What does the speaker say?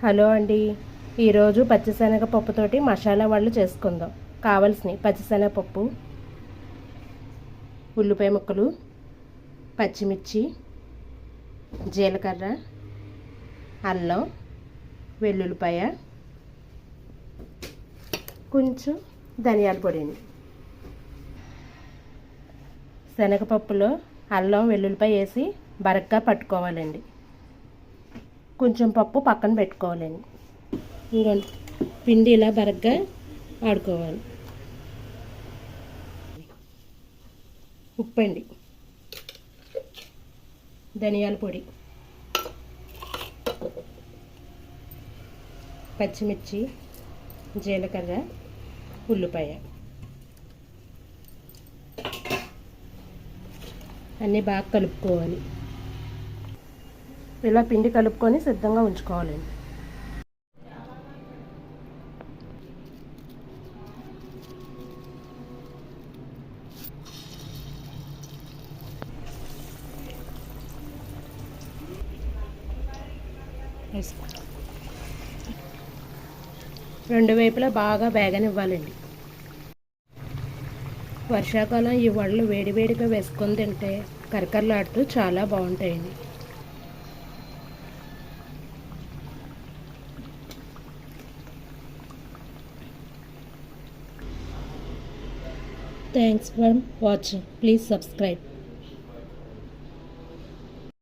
Hello అండి, ఈరోజు పచ్చిశనగపప్పుతోటి మసాలా వాళ్ళు చేసుకుందాం. కావలసినవి పచ్చిశనగపప్పు, ఉల్లిపాయ ముక్కలు, పచ్చిమిర్చి, జీలకర్ర, అల్లం, వెల్లుల్లిపాయ, కొంచెం ధనియాల పొడి. శనగపప్పులో అల్లం వెల్లుల్లిపాయ వేసి బరగ్గా పట్టుకోవాలండి. కొంచెం పప్పు పక్కన పెట్టుకోవాలండి. ఇంకోండి, పిండి ఇలా బరగ్గా ఆడుకోవాలి. ఉప్పు అండి, ధనియాల పొడి, పచ్చిమిర్చి, జీలకర్ర, ఉల్లిపాయ అన్నీ బాగా కలుపుకోవాలి. ఇలా పిండి కలుపుకొని సిద్ధంగా ఉంచుకోవాలండి. రెండు వైపులా బాగా వేగనివ్వాలండి. వర్షాకాలం ఈ వడలు వేడివేడిగా వేసుకొని తింటే కరకరలాడుతూ చాలా బాగుంటాయండి. Thanks for watching. Please subscribe.